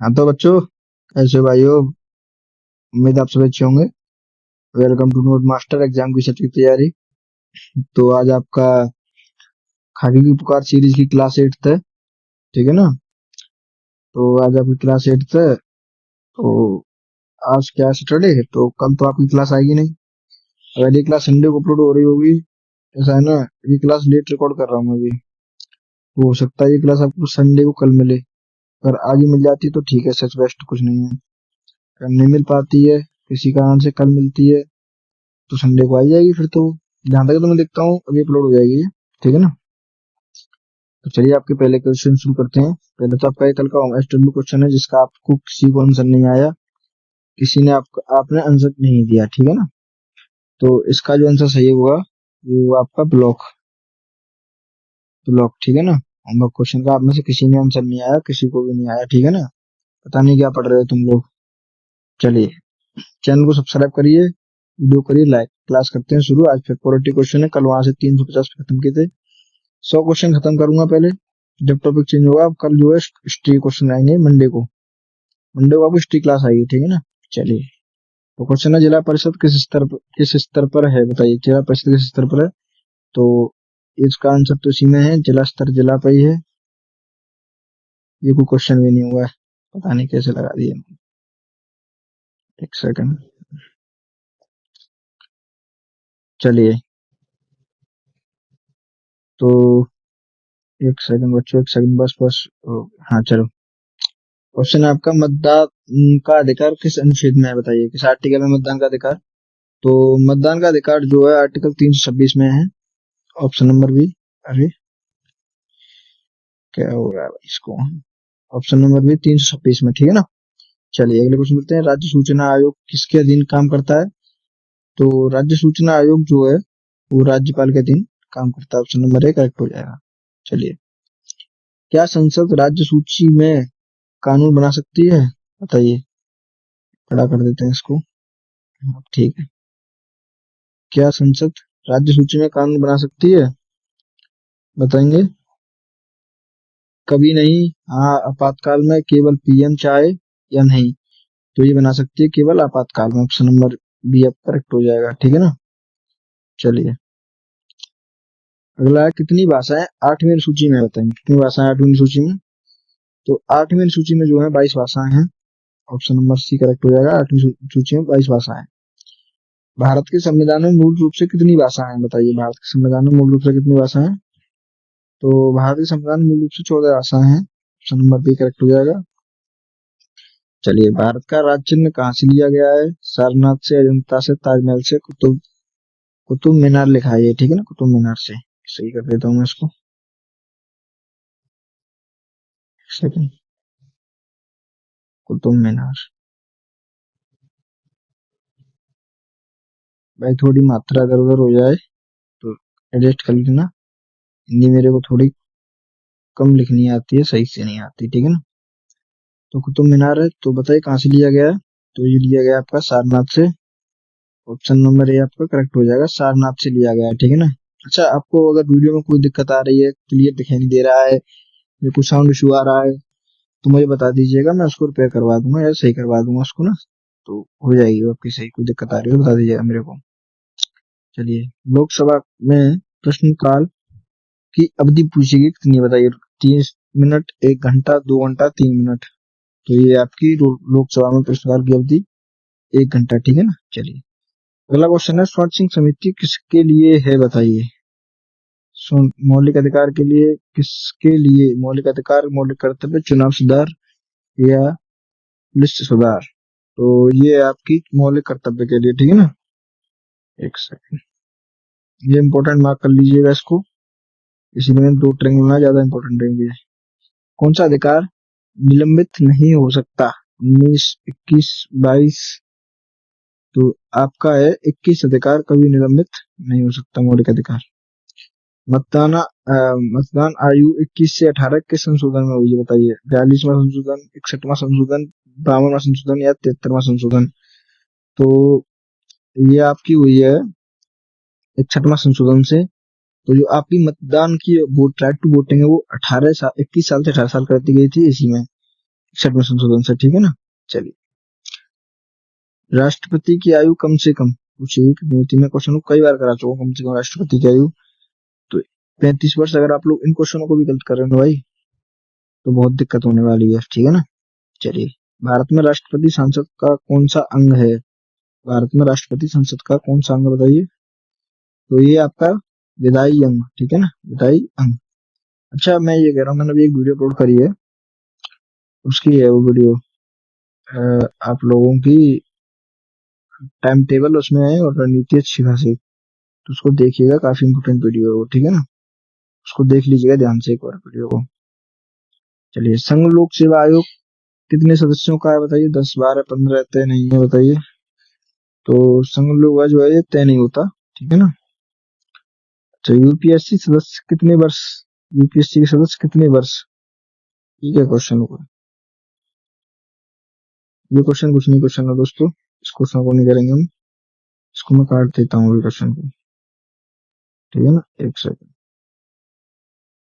हाँ तो बच्चों, कैसे हो भाइयों? उम्मीद आप सब अच्छे होंगे। Welcome to note master exam की सच की तैयारी। तो आज आपका खाकी की पुकार सीरीज की क्लास 8 है। ठीक है ना? तो आज आपकी क्लास 8 है। तो आज क्या सैटरडे है, तो कल तो आपकी क्लास आएगी नहीं। अगर ये क्लास संडे को अपलोड हो रही होगी, ऐसा है ना। ये क्लास लेट रिकॉर्ड कर रहा हूँ मैं अभी। तो हो सकता है ये क्लास आपको संडे को कल मिले। अगर आज ही मिल जाती है तो ठीक है, सच बेस्ट कुछ नहीं है। अगर नहीं मिल पाती है, किसी कारण से कल मिलती है, तो संडे को आ जाएगी फिर तो। जहां तक तो मैं देखता हूँ अभी अपलोड हो जाएगी ये। ठीक है ना? तो चलिए आपके पहले क्वेश्चन शुरू करते हैं। पहले तो आपका ये कल का एसडब्ल्यू क्वेश्चन है, जिसका आपको किसी को आंसर नहीं आया, किसी ने आपने आंसर नहीं दिया। ठीक है ना? तो इसका जो आंसर सही होगा वो आपका ब्लॉक। ब्लॉक, ठीक है ना? होमवर्क क्वेश्चन का आप में से किसी ने आंसर नहीं आया, किसी को भी नहीं आया। ठीक है ना? पता नहीं क्या पढ़ रहे हो तुम लोग। चलिए, चैनल को सब्सक्राइब करिए, वीडियो करिए लाइक। क्लास करते हैं शुरू। आज पेपर क्वेश्चन है, कल वहां से 350 खत्म किए थे। 100 क्वेश्चन खत्म करूंगा पहले, जब टॉपिक चेंज होगा। कल जो है हिस्ट्री क्वेश्चन आएंगे मंडे को। मंडे को आपको हिस्ट्री क्लास आएगी। ठीक है ना? चलिए, तो क्वेश्चन है, जिला परिषद किस स्तर पर है, बताइए। जिला परिषद किस स्तर पर है? तो इसका आंसर तो इसी में है, जिला स्तर जिला पर ही है। ये कोई क्वेश्चन भी नहीं हुआ है, पता नहीं कैसे लगा दिए। एक सेकंड, चलिए। तो एक सेकंड बच्चों, एक सेकंड, बस बस। हाँ चलो। क्वेश्चन है आपका, मतदान का अधिकार किस अनुच्छेद में है, बताइए। किस आर्टिकल में मतदान का अधिकार? तो मतदान का अधिकार जो है आर्टिकल 326 में है। Option number B. अरे क्या हो रहा है भाई इसको? ऑप्शन नंबर बी 326 में, ठीक है ना? चलिए अगले क्वेश्चन मिलते हैं। राज्य सूचना आयोग किसके अधीन काम करता है? तो राज्य सूचना आयोग जो है वो राज्यपाल के अधीन काम करता है। ऑप्शन नंबर ए करेक्ट हो जाएगा। चलिए, क्या संसद राज्य सूची में कानून बना सकती है, बताइए। खड़ा कर देते हैं इसको। हाँ, ठीक है। क्या संसद राज्य सूची में कानून बना सकती है, बताएंगे। कभी नहीं, हाँ आपातकाल में, केवल पीएम चाहे या नहीं, तो ये बना सकती है केवल आपातकाल में। ऑप्शन नंबर बी अब करेक्ट हो जाएगा। ठीक है ना? चलिए, अगला है, कितनी भाषाएं 8वीं सूची में, बताएंगे। कितनी भाषाएं 8वीं सूची में? तो 8वीं सूची में जो है 22 भाषाएं हैं। ऑप्शन नंबर सी करेक्ट हो जाएगा। 8वीं सूची में 22 भाषाएं। भारत के संविधान में मूल रूप से कितनी भाषाएं हैं, बताइए। भारत के संविधान में मूल रूप से कितनी भाषाएं हैं? तो भारत के संविधान में मूल रूप से 14 भाषाएं हैं। ऑप्शन नंबर बी करेक्ट हो जाएगा। चलिए, भारत का राज्य चिन्ह कहाँ से लिया गया है? सारनाथ से, अजंता से, ताजमहल से, कुतुब कुतुब मीनार लिखा है ये, ठीक है ना? कुतुब मीनार से। सही कर देता हूँ मैं इसको। सेकंड, कुतुब मीनार। भाई थोड़ी मात्रा इधर उधर हो जाए तो एडजस्ट कर लेना। हिंदी मेरे को थोड़ी कम लिखनी आती है, सही से नहीं आती। ठीक है ना? तो कुतुब मीनार है, तो बताइए कहाँ से लिया गया है? तो ये लिया गया आपका सारनाथ से। ऑप्शन नंबर ए आपका करेक्ट हो जाएगा, सारनाथ से लिया गया है। ठीक है ना? अच्छा, आपको अगर वीडियो में कोई दिक्कत आ रही है, क्लियर दिखाई नहीं दे रहा है, या कुछ साउंड इशू आ रहा है, तो मुझे बता दीजिएगा, मैं उसको रिपेयर करवा दूंगा या सही करवा दूंगा उसको ना। तो हो जाएगी आपकी सही। कोई दिक्कत आ रही है तो बता दीजिएगा मेरे को। चलिए, लोकसभा में प्रश्नकाल की अवधि पूछेगी कितनी, बताइए। 30 मिनट, 1 घंटा, 2 घंटा, 3 मिनट। तो ये आपकी लोकसभा में प्रश्नकाल की अवधि 1 घंटा। ठीक है ना? चलिए, अगला क्वेश्चन है, स्वर्ण सिंह समिति किसके लिए है, बताइए। मौलिक अधिकार के लिए, किसके लिए? मौलिक अधिकार, मौलिक कर्तव्य, चुनाव सुधार या लिस्ट सुधार? तो ये आपकी मौलिक कर्तव्य के लिए। ठीक है ना? एक सेकंड, ये इंपॉर्टेंट मार्क कर लीजिएगा इसको, इसीलिए मैंने 2 ट्रेंग लेना ज्यादा इंपॉर्टेंट रहेंगे। कौन सा अधिकार निलंबित नहीं हो सकता? 19, 21, 22? तो आपका है 21 अधिकार कभी निलंबित नहीं हो सकता, मौलिक अधिकार। मतदान आयु 21 से 18 के संशोधन में हुई है, बताइए। 42वां संशोधन, 61वां संशोधन, 52वां संशोधन या 73वां संशोधन? तो ये आपकी हुई है 61वां संशोधन से। तो जो आपकी मतदान की वोट, राइट टू वोटिंग है, वो 21 साल से 18 साल कर दी गई थी इसी में। 61वें संशोधन से, ठीक है ना। चलिए, राष्ट्रपति की आयु कम से कम पूछिए कितनी होती है। मैं क्वेश्चन को कई बार करा चुका हूँ, कम से कम राष्ट्रपति की आयु तो 35 वर्ष। अगर आप लोग इन क्वेश्चनों को भी गलत कर रहे हो भाई तो बहुत दिक्कत होने वाली है, ठीक है ना। चलिए, भारत में राष्ट्रपति संसद का कौन सा अंग है? भारत में राष्ट्रपति संसद का कौन सा अंग बताइए? तो ये आपका विधायी अंग, ठीक है ना, विधायी अंग। अच्छा, मैं ये कह रहा हूँ, मैंने अभी एक वीडियो अपलोड करी है, उसकी है वो वीडियो, आप लोगों की टाइम टेबल उसमें है और रणनीति अच्छी खासी, तो उसको देखिएगा, काफी इंपोर्टेंट वीडियो है वो, ठीक है ना। उसको देख लीजिएगा ध्यान से एक बार वीडियो को। चलिए, संघ लोक सेवा आयोग कितने सदस्यों का है बताइए? 10, 12, 15 तय नहीं है, बताइए। तो संघ लोक जो है ये तय नहीं होता, ठीक है ना। अच्छा, यूपीएससी सदस्य कितने वर्ष? यूपीएससी के सदस्य कितने वर्ष? ठीक है, क्वेश्चन को, ये क्वेश्चन कुछ नहीं क्वेश्चन है दोस्तों, इस क्वेश्चन को नहीं करेंगे हम, इसको मैं काट देता हूँ क्वेश्चन को, ठीक है ना। एक सेकंड,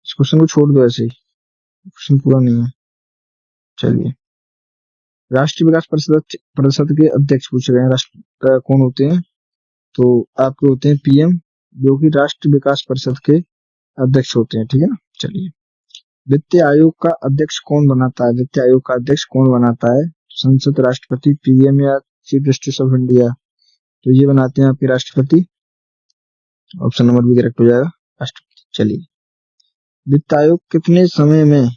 इस क्वेश्चन को छोड़ दो ऐसे ही, क्वेश्चन पूरा नहीं है। चलिए, राष्ट्रीय विकास परिषद परिषद के अध्यक्ष पूछ रहे हैं, राष्ट्र कौन होते हैं? तो आपके होते हैं पीएम, जो कि राष्ट्रीय विकास परिषद के अध्यक्ष होते हैं, ठीक है ना। चलिए, वित्त आयोग का अध्यक्ष कौन बनाता है? वित्त आयोग का अध्यक्ष कौन बनाता है? संसद, राष्ट्रपति, पीएम या चीफ जस्टिस ऑफ इंडिया? तो ये बनाते हैं आपके राष्ट्रपति, ऑप्शन नंबर भी करेक्ट हो जाएगा, राष्ट्रपति। चलिए, वित्त आयोग कितने समय में,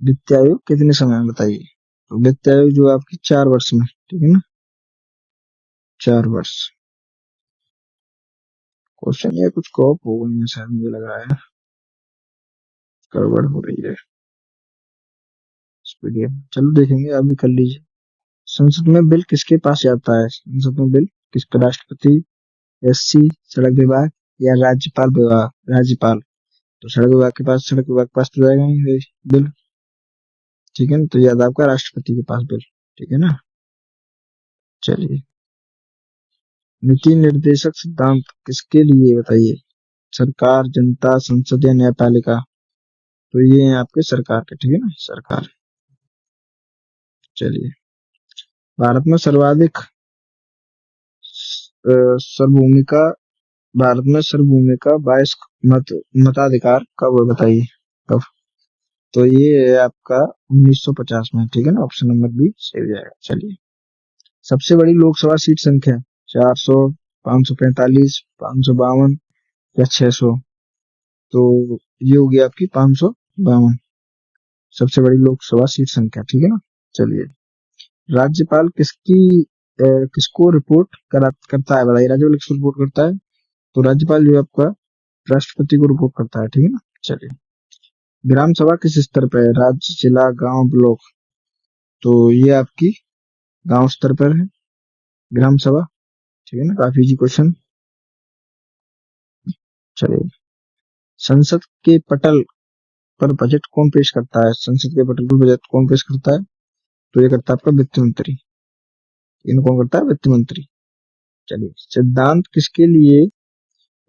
वित्त आयोग कितने समय में बताइए? तो वित्त आयोग जो आपकी 4 वर्ष में, ठीक है ना, 4 वर्ष। क्वेश्चन ये कुछ कॉप हो गई है शायद, मुझे लग रहा है गड़बड़ हो रही है इस पीडीएफ। चलो देखेंगे, आप भी कर लीजिए। संसद में बिल किसके पास जाता है? संसद में बिल किसके? राष्ट्रपति, एससी, सड़क विभाग या राज्यपाल विभाग? राज्यपाल। तो सड़क विभाग के पास तो जाएगा नहीं बिल, ठीक है ना। तो याद आपका राष्ट्रपति के पास बिल, ठीक है ना। चलिए, नीति निर्देशक सिद्धांत किसके लिए बताइए? सरकार, जनता, संसद या न्यायपालिका? तो ये है आपके सरकार के, ठीक है ना, सरकार। चलिए, भारत में सर्वाधिक सर्वभूमिका, भारत में सर्वभूमिका 22 मताधिकार कब है बताइए? कब? तो ये है आपका 1950 में, ठीक है ना, ऑप्शन नंबर बी सही हो जाएगा। चलिए, सबसे बड़ी लोकसभा सीट संख्या 400, 545, 552 या 600? तो ये होगी आपकी 552, सबसे बड़ी लोकसभा सीट संख्या, ठीक है ना। चलिए, राज्यपाल किसको रिपोर्ट करता है बताइए? राज्यपाल किसको रिपोर्ट करता है? तो राज्यपाल जो है आपका राष्ट्रपति को रिपोर्ट करता है, ठीक है ना। चलिए, ग्राम सभा किस स्तर पर है? राज्य, जिला, गांव, ब्लॉक? तो ये आपकी गांव स्तर पर है ग्राम सभा, ठीक है ना, काफी इजी क्वेश्चन। चलिए, संसद के पटल पर बजट कौन पेश करता है? संसद के पटल पर बजट कौन पेश करता है? तो ये करता है आपका वित्त मंत्री, इन कौन करता है? वित्त मंत्री। चलिए, सिद्धांत किसके लिए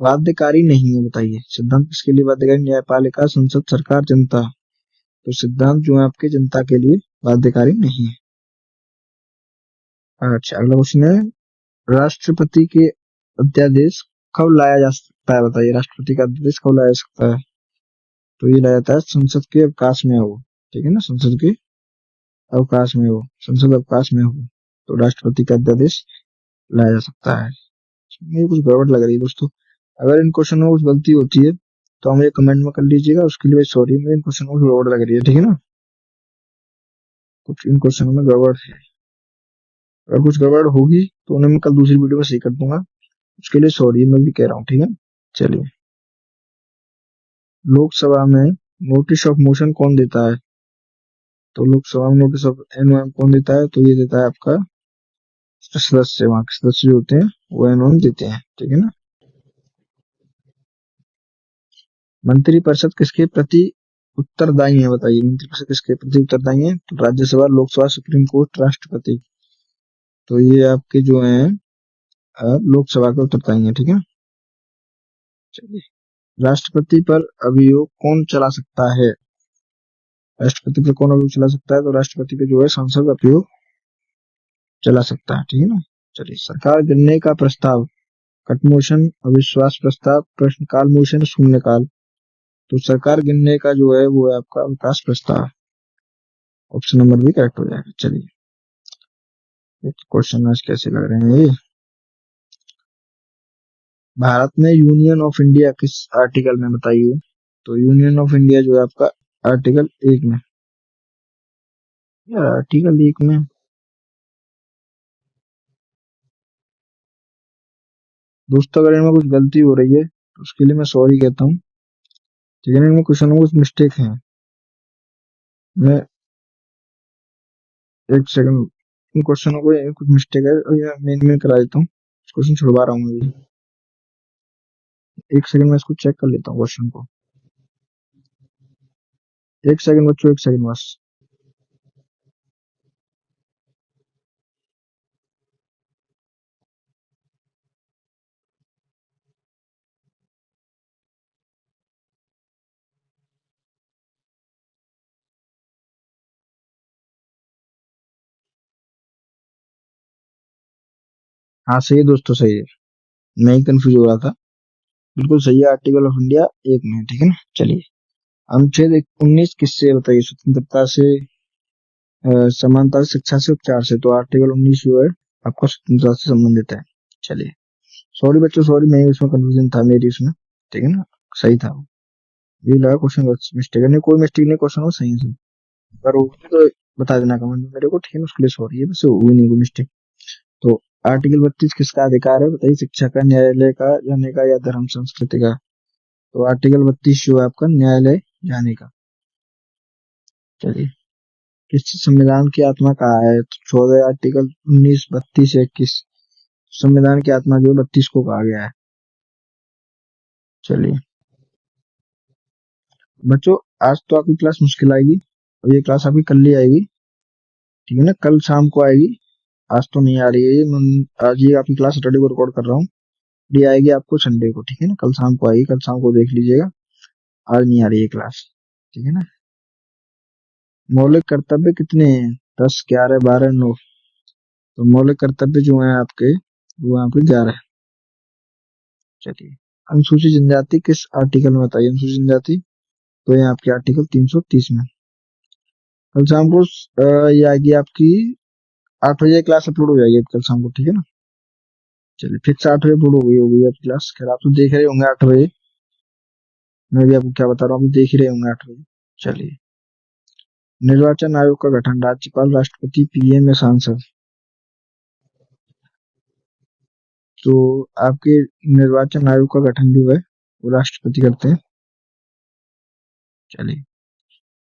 बाध्यकारी नहीं है बताइए? सिद्धांत किसके लिए बाध्यकारी? न्यायपालिका, संसद, सरकार, जनता? तो सिद्धांत जो है आपके जनता के लिए बाध्यकारी नहीं है। अच्छा, अगला क्वेश्चन है, राष्ट्रपति के अध्यादेश कब लाया जा सकता है बताइए? राष्ट्रपति का अध्यादेश कब लाया जा सकता है? तो ये लाया जाता है संसद के अवकाश में हो, ठीक है ना, संसद के अवकाश में हो, संसद अवकाश में हो तो राष्ट्रपति का अध्यादेश लाया जा सकता है। मुझे कुछ गड़बड़ लग रही है दोस्तों, अगर इन क्वेश्चन में कुछ गलती होती है तो मुझे कमेंट में कर लीजिएगा, उसके लिए सॉरी। मुझे इन क्वेश्चन में गड़बड़ लग रही है, ठीक है ना, कुछ इन क्वेश्चन में गड़बड़ है। अगर कुछ गड़बड़ होगी तो उन्हें मैं कल दूसरी वीडियो में सही कर दूंगा, उसके लिए सॉरी मैं भी कह रहा हूँ, ठीक है। चलिए, लोकसभा में नोटिस ऑफ मोशन कौन देता है? तो लोकसभा में नोटिस ऑफ एनओएम कौन देता है? तो ये देता है आपका सदस्य, वहां के सदस्य जो होते हैं वो एनओएम देते हैं, ठीक है ना। मंत्रिपरिषद किसके प्रति उत्तरदायी है बताइए? मंत्रिपरिषद किसके प्रति उत्तरदायी है? तो राज्यसभा, लोकसभा, सुप्रीम कोर्ट, राष्ट्रपति? तो ये आपके जो है लोकसभा के उत्तरदायी है, ठीक है। चलिए, राष्ट्रपति पर अभियोग कौन चला सकता है? राष्ट्रपति पे कौन अभियोग चला सकता है? तो राष्ट्रपति पे जो है संसद अभियोग चला सकता है, ठीक है ना। चलिए, सरकार गिरने का प्रस्ताव, कट मोशन, अविश्वास प्रस्ताव, प्रश्नकाल मोशन, शून्यकाल। तो सरकार गिरने का जो है वो है आपका अवकाश प्रस्ताव, ऑप्शन नंबर भी करेक्ट हो जाएगा। चलिए, क्वेश्चन आज कैसे लग रहे हैं ये। भारत में यूनियन ऑफ इंडिया किस आर्टिकल में, बताइए। तो यूनियन ऑफ इंडिया जो है आपका आर्टिकल 1 में। यार आर्टिकल 1 में दोस्तों अगर इनमें कुछ गलती हो रही है तो उसके लिए मैं सॉरी कहता हूँ, ठीक है ना। इनमें क्वेश्चन में कुछ मिस्टेक है। मैं एक सेकंड, इन क्वेश्चनों को कुछ मिस्टेक है और ये मैं करा देता हूँ। क्वेश्चन छुड़वा रहा हूँ अभी, एक सेकंड में इसको चेक कर लेता हूँ क्वेश्चन को। एक सेकंड बच्चों, एक सेकंड बस। हाँ सही है दोस्तों, सही है। मैं ही कंफ्यूज हो रहा था। बिल्कुल सही है, आर्टिकल ऑफ इंडिया 1 में, ठीक है ना। चलिए, अनुच्छेद 19 किससे, बताइए। स्वतंत्रता से, समानता से, शिक्षा से, उपचार से। तो आर्टिकल 19 जो है आपका स्वतंत्रता से संबंधित है। चलिए, सॉरी बच्चों, सॉरी, मैं उसमें कंफ्यूजन था मेरी उसमें, ठीक है ना। सही था वो, ये लगा क्वेश्चन मिस्टेक है। नहीं कोई मिस्टेक नहीं, क्वेश्चन वो सही है। अगर होगी तो बता देना कमेंट में मेरे को, ठीक है ना। उसके लिए सॉरी है, वैसे हुई नहीं कोई मिस्टेक। तो आर्टिकल 32 किसका अधिकार है, बताइए। शिक्षा का, न्यायालय का, जाने का, या धर्म संस्कृति का। तो आर्टिकल 32 जो है आपका न्यायालय जाने का। चलिए, किस संविधान की आत्मा कहा है, तो 14 आर्टिकल 19, 32, 21। संविधान की आत्मा जो है 32 को कहा गया है। चलिए बच्चों, आज तो आपकी क्लास मुश्किल आएगी और ये क्लास आपकी कल ही आएगी, ठीक है ना। कल शाम को आएगी, आज तो नहीं आ रही है ये। आज ये आपकी क्लास सैटरडे को रिकॉर्ड कर रहा हूँ, ये आएगी आपको संडे को, ठीक है ना। कल शाम को आएगी, कल शाम को देख लीजिएगा। आज नहीं आ रही है क्लास, ठीक है ना। मौलिक कर्तव्य कितने हैं, 10, 11, 12, 9। तो मौलिक कर्तव्य जो है आपके, वो आपके 11। चलिए, अनुसूचित जनजाति किस आर्टिकल में, बताइए। अनुसूचित जनजाति तो ये आपके आर्टिकल 330 में। कल शाम को ये आएगी आपकी 8 बजे क्लास अपलोड हो जाएगी कल शाम को, ठीक है ना। चलिए, फिक्स 8 बजे अपलोड हो गई होगी आपकी क्लास। खैर आप तो देख रहे होंगे 8 बजे, मैं भी आपको क्या बता रहा हूँ, आप देख ही रहे होंगे 8 बजे। चलिए, निर्वाचन आयोग का गठन, राज्यपाल, राष्ट्रपति, पीएम या सांसद। तो आपके निर्वाचन आयोग का गठन जो है वो राष्ट्रपति करते हैं। चलिए,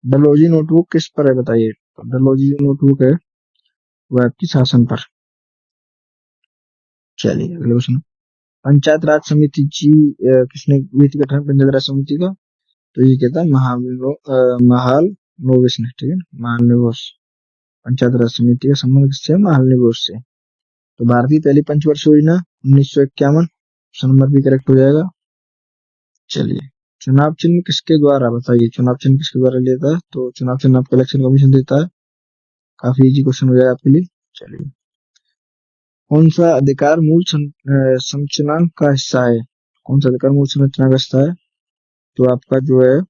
डलहौजी नोटबुक किस पर है, बताइए। तो डलहौजी जो नोटबुक है वो आपकी शासन पर। चलिए, अगले क्वेश्चन। पंचायत राज समिति जी किसने विधि गठन पंचायत राज समिति का, तो ये कहता है महाल नोबिस ने, ठीक है। महाल नोबिस। पंचायत राज समिति का संबंध किससे है, महाल नोबिस से। तो भारत की पहली पंचवर्षीय योजना 1951, ऑप्शन नंबर भी करेक्ट हो जाएगा। चलिए, चुनाव चिन्ह किसके द्वारा, बताइए। चुनाव चिन्ह किसके द्वारा लेता है, तो चुनाव चिन्ह आपका इलेक्शन कमीशन देता है। काफी इजी क्वेश्चन हो जाएगा आपके लिए। चलिए, कौन सा अधिकार मूल संरचना का हिस्सा है, कौन सा अधिकार मूल संरचना का हिस्सा है। तो आपका जो है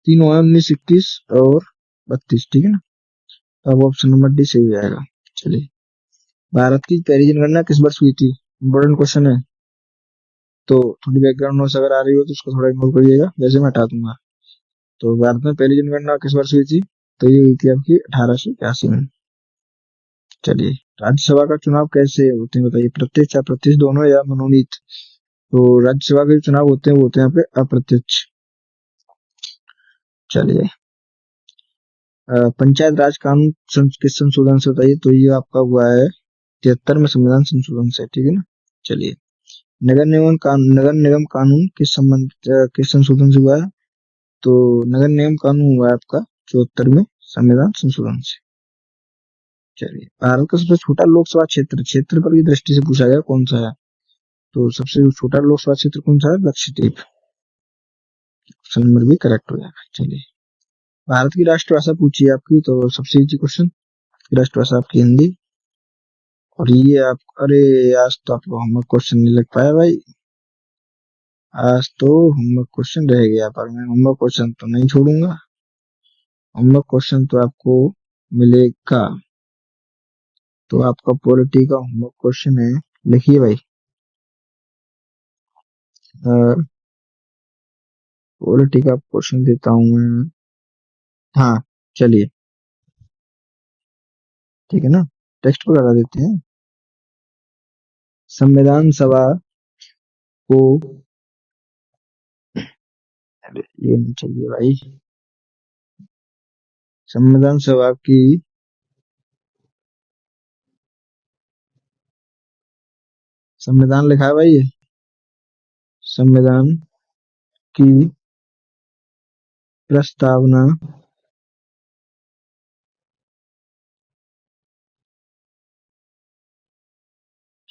तीनों है, 19, 21 और 32, ठीक है ना। तो अब ऑप्शन नंबर डी सही हो जाएगा। चलिए, भारत की पहली जनगणना किस वर्ष हुई थी, इम्पोर्टेंट क्वेश्चन है। तो थोड़ी बैकग्राउंड नॉइस अगर आ रही हो तो उसको थोड़ा इग्नोर करिएगा, वैसे मैं हटा दूंगा। तो भारत में पहली जनगणना किस वर्ष हुई थी, तो ये हुई थी आपकी 1881 में। चलिए, राज्यसभा का चुनाव कैसे होते हैं, बताइए। प्रत्यक्ष, अप्रत्यक्ष, दोनों या मनोनीत। तो राज्यसभा के चुनाव होते हैं वो होते हैं यहाँ पे अप्रत्यक्ष। चलिए, पंचायत राज कानून किस संशोधन से, बताइए। तो ये आपका हुआ है 73 में संविधान संशोधन से, ठीक है ना। चलिए, नगर निगम कानून किस संबंध किस संशोधन से हुआ है, तो नगर निगम कानून हुआ है आपका 74 में संविधान संशोधन से। चलिए, भारत का सबसे छोटा लोकसभा क्षेत्र, क्षेत्र पर की दृष्टि से पूछा गया कौन सा है। तो सबसे छोटा लोकसभा क्षेत्र कौन सा है, लक्षद्वीप। ऑप्शन नंबर भी करेक्ट हो जाएगा। चलिए, भारत की राष्ट्रभाषा पूछी आपकी, तो सबसे इजी क्वेश्चन, राष्ट्रभाषा आपकी हिंदी। और ये आप, अरे आज तो आपको होमवर्क क्वेश्चन नहीं लग पाया भाई, आज तो होमवर्क क्वेश्चन रह गया, पर मैं होमवर्क क्वेश्चन तो नहीं छोड़ूंगा, होमवर्क क्वेश्चन तो आपको मिलेगा। तो आपका पॉलिटी का होमवर्क क्वेश्चन है, लिखिए भाई, पॉलिटी का क्वेश्चन देता हूं मैं। हाँ चलिए, ठीक है ना, टेक्स्ट को लगा देते हैं। संविधान सभा को, अरे ये नहीं चाहिए भाई, संविधान सभा की, संविधान लिखा है भाई ये, संविधान की प्रस्तावना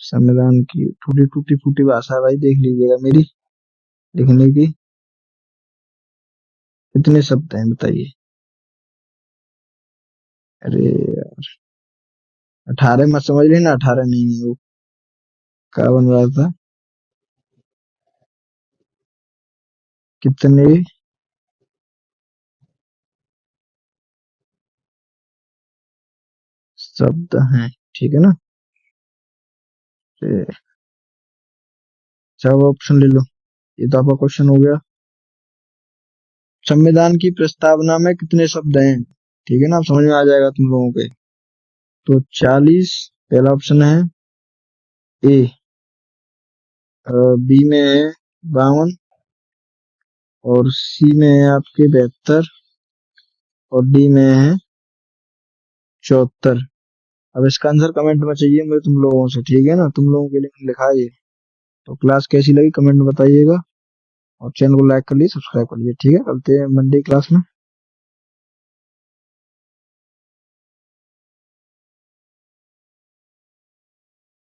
संविधान की, टूटी टूटी फूटी भाषा है भाई, देख लीजिएगा मेरी लिखने की। कितने शब्द हैं बताइए? अरे 18 मत समझ लेना, 18 नहीं है वो, क्या बन रहा था, कितने शब्द हैं, ठीक है ना। सब ऑप्शन ले लो, ये तो आपका क्वेश्चन हो गया। संविधान की प्रस्तावना में कितने शब्द हैं, ठीक है ना, अब समझ में आ जाएगा तुम लोगों के। तो 40 पहला ऑप्शन है ए, बी में है 52, और सी में है आपके 72, और डी में है 74। अब इसका आंसर कमेंट में चाहिए मुझे तुम लोगों से, ठीक है ना, तुम लोगों के लिए मैंने लिखा है ये। तो क्लास कैसी लगी कमेंट में बताइएगा, और चैनल को लाइक कर लीजिए, सब्सक्राइब कर लीजिए, ठीक है, चलते हैं मंडे क्लास में।